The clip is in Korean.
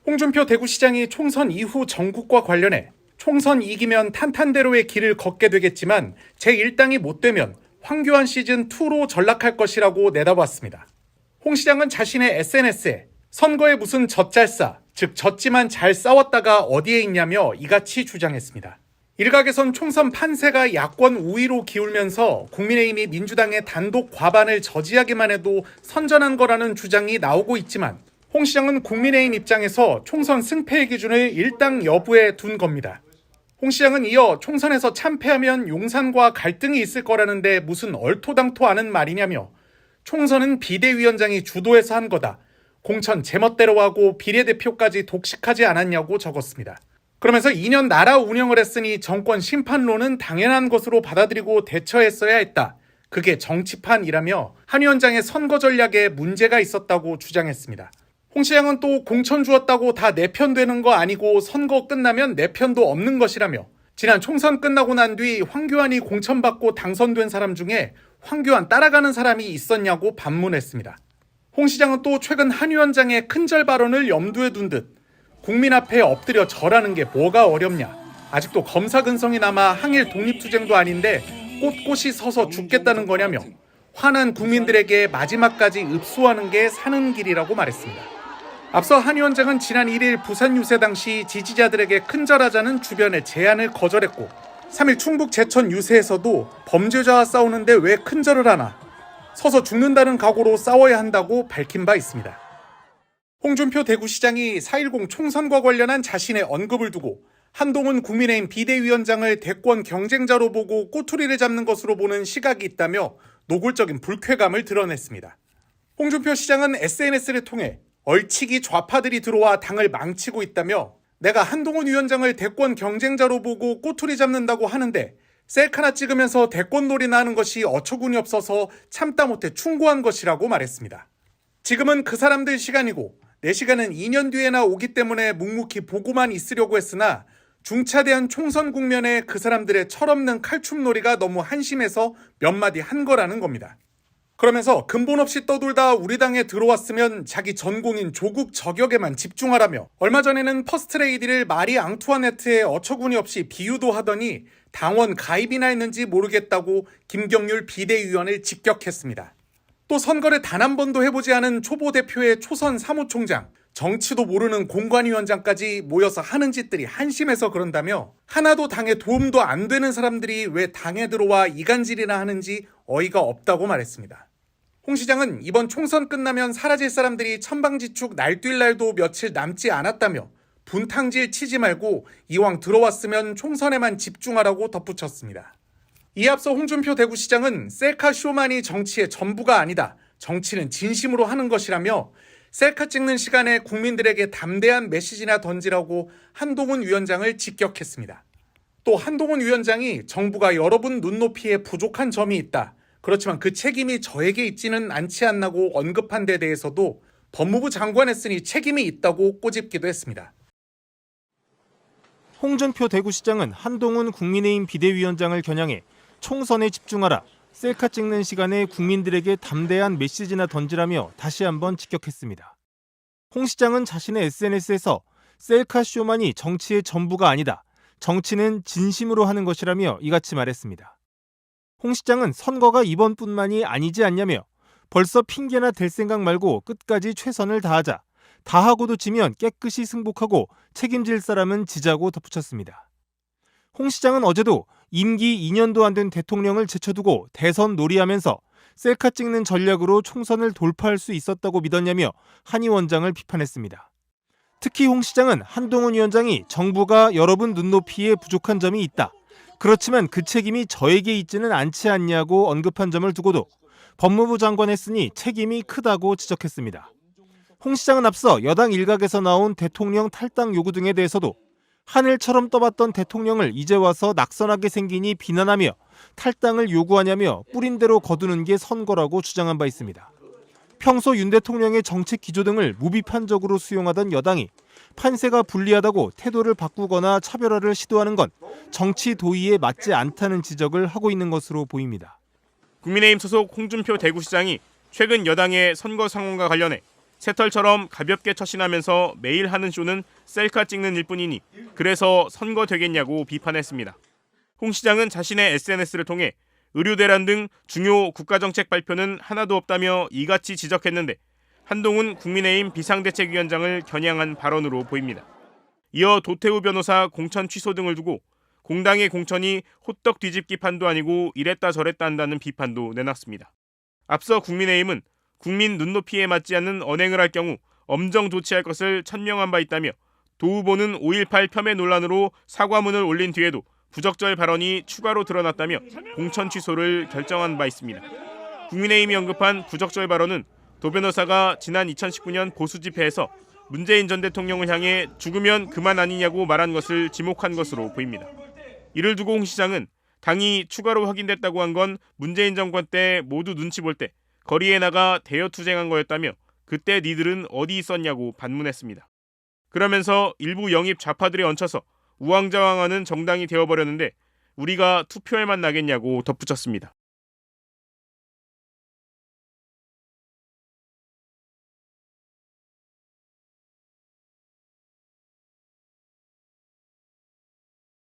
홍준표 대구시장이 총선 이후 정국과 관련해 총선 이기면 탄탄대로의 길을 걷게 되겠지만 제1당이 못 되면 황교안 시즌2로 전락할 것이라고 내다봤습니다. 홍 시장은 자신의 SNS에 선거에 무슨 젖잘싸, 즉 졌지만 잘 싸웠다가 어디에 있냐며 이같이 주장했습니다. 일각에선 총선 판세가 야권 우위로 기울면서 국민의힘이 민주당의 단독 과반을 저지하기만 해도 선전한 거라는 주장이 나오고 있지만 홍 시장은 국민의힘 입장에서 총선 승패의 기준을 일당 여부에 둔 겁니다. 홍 시장은 이어 총선에서 참패하면 용산과 갈등이 있을 거라는데 무슨 얼토당토 않은 말이냐며 총선은 비대위원장이 주도해서 한 거다. 공천 제멋대로 하고 비례대표까지 독식하지 않았냐고 적었습니다. 그러면서 2년 나라 운영을 했으니 정권 심판론은 당연한 것으로 받아들이고 대처했어야 했다. 그게 정치판이라며 한 위원장의 선거 전략에 문제가 있었다고 주장했습니다. 홍 시장은 또 공천 주었다고 다 내 편 되는 거 아니고 선거 끝나면 내 편도 없는 것이라며 지난 총선 끝나고 난 뒤 황교안이 공천받고 당선된 사람 중에 황교안 따라가는 사람이 있었냐고 반문했습니다. 홍 시장은 또 최근 한 위원장의 큰절 발언을 염두에 둔 듯 국민 앞에 엎드려 절하는 게 뭐가 어렵냐, 아직도 검사 근성이 남아 항일 독립투쟁도 아닌데 꼿꼿이 서서 죽겠다는 거냐며 화난 국민들에게 마지막까지 읍소하는 게 사는 길이라고 말했습니다. 앞서 한 위원장은 지난 1일 부산 유세 당시 지지자들에게 큰절하자는 주변의 제안을 거절했고 3일 충북 제천 유세에서도 범죄자와 싸우는데 왜 큰절을 하나, 서서 죽는다는 각오로 싸워야 한다고 밝힌 바 있습니다. 홍준표 대구시장이 4.10 총선과 관련한 자신의 언급을 두고 한동훈 국민의힘 비대위원장을 대권 경쟁자로 보고 꼬투리를 잡는 것으로 보는 시각이 있다며 노골적인 불쾌감을 드러냈습니다. 홍준표 시장은 SNS를 통해 얼치기 좌파들이 들어와 당을 망치고 있다며 내가 한동훈 위원장을 대권 경쟁자로 보고 꼬투리 잡는다고 하는데 셀카나 찍으면서 대권놀이나 하는 것이 어처구니 없어서 참다 못해 충고한 것이라고 말했습니다. 지금은 그 사람들 시간이고 내 시간은 2년 뒤에나 오기 때문에 묵묵히 보고만 있으려고 했으나 중차대한 총선 국면에 그 사람들의 철없는 칼춤놀이가 너무 한심해서 몇 마디 한 거라는 겁니다. 그러면서 근본 없이 떠돌다 우리 당에 들어왔으면 자기 전공인 조국 저격에만 집중하라며 얼마 전에는 퍼스트레이디를 마리 앙투아네트에 어처구니 없이 비유도 하더니 당원 가입이나 했는지 모르겠다고 김경률 비대위원을 직격했습니다. 또 선거를 단 한 번도 해보지 않은 초보 대표의 초선 사무총장, 정치도 모르는 공관위원장까지 모여서 하는 짓들이 한심해서 그런다며 하나도 당에 도움도 안 되는 사람들이 왜 당에 들어와 이간질이나 하는지 어이가 없다고 말했습니다. 홍 시장은 이번 총선 끝나면 사라질 사람들이 천방지축 날뛸 날도 며칠 남지 않았다며 분탕질 치지 말고 이왕 들어왔으면 총선에만 집중하라고 덧붙였습니다. 이에 앞서 홍준표 대구시장은 셀카 쇼만이 정치의 전부가 아니다. 정치는 진심으로 하는 것이라며 셀카 찍는 시간에 국민들에게 담대한 메시지나 던지라고 한동훈 위원장을 직격했습니다. 또 한동훈 위원장이 정부가 여러분 눈높이에 부족한 점이 있다. 그렇지만 그 책임이 저에게 있지는 않지 않나고 언급한 데 대해서도 법무부 장관 했으니 책임이 있다고 꼬집기도 했습니다. 홍준표 대구시장은 한동훈 국민의힘 비대위원장을 겨냥해 총선에 집중하라, 셀카 찍는 시간에 국민들에게 담대한 메시지나 던지라며 다시 한번 직격했습니다. 홍 시장은 자신의 SNS에서 셀카 쇼만이 정치의 전부가 아니다. 정치는 진심으로 하는 것이라며 이같이 말했습니다. 홍 시장은 선거가 이번뿐만이 아니지 않냐며 벌써 핑계나 댈 생각 말고 끝까지 최선을 다하자. 다 하고도 지면 깨끗이 승복하고 책임질 사람은 지자고 덧붙였습니다. 홍 시장은 어제도 임기 2년도 안 된 대통령을 제쳐두고 대선 놀이하면서 셀카 찍는 전략으로 총선을 돌파할 수 있었다고 믿었냐며 한 위원장을 비판했습니다. 특히 홍 시장은 한동훈 위원장이 정부가 여러분 눈높이에 부족한 점이 있다. 그렇지만 그 책임이 저에게 있지는 않지 않냐고 언급한 점을 두고도 법무부 장관 했으니 책임이 크다고 지적했습니다. 홍 시장은 앞서 여당 일각에서 나온 대통령 탈당 요구 등에 대해서도 하늘처럼 떠봤던 대통령을 이제 와서 낙선하게 생기니 비난하며 탈당을 요구하냐며 뿌린 대로 거두는 게 선거라고 주장한 바 있습니다. 평소 윤 대통령의 정책 기조 등을 무비판적으로 수용하던 여당이 판세가 불리하다고 태도를 바꾸거나 차별화를 시도하는 건 정치 도의에 맞지 않다는 지적을 하고 있는 것으로 보입니다. 국민의힘 소속 홍준표 대구시장이 최근 여당의 선거 상황과 관련해 새털처럼 가볍게 처신하면서 매일 하는 쇼는 셀카 찍는 일뿐이니 그래서 선거 되겠냐고 비판했습니다. 홍 시장은 자신의 SNS를 통해 의료 대란 등 중요 국가정책 발표는 하나도 없다며 이같이 지적했는데 한동훈 국민의힘 비상대책위원장을 겨냥한 발언으로 보입니다. 이어 도태우 변호사 공천 취소 등을 두고 공당의 공천이 호떡 뒤집기 판도 아니고 이랬다 저랬다 한다는 비판도 내놨습니다. 앞서 국민의힘은 국민 눈높이에 맞지 않는 언행을 할 경우 엄정 조치할 것을 천명한 바 있다며 도 후보는 5.18 폄훼 논란으로 사과문을 올린 뒤에도 부적절 발언이 추가로 드러났다며 공천 취소를 결정한 바 있습니다. 국민의힘이 언급한 부적절 발언은 도 변호사가 지난 2019년 보수 집회에서 문재인 전 대통령을 향해 죽으면 그만 아니냐고 말한 것을 지목한 것으로 보입니다. 이를 두고 홍 시장은 당이 추가로 확인됐다고 한 건 문재인 정권 때 모두 눈치 볼 때 거리에 나가 대여 투쟁한 거였다며 그때 니들은 어디 있었냐고 반문했습니다. 그러면서 일부 영입 좌파들에 얹혀서 우왕좌왕하는 정당이 되어버렸는데 우리가 투표에만 나겠냐고 덧붙였습니다.